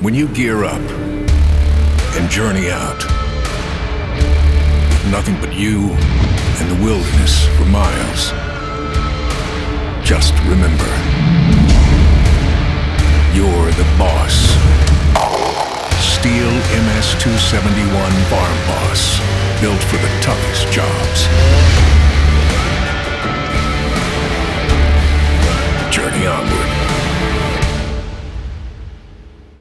When you gear up and journey out, nothing but you and the wilderness for miles, just remember, you're the boss. STIHL MS 271 Farm Boss, built for the toughest jobs.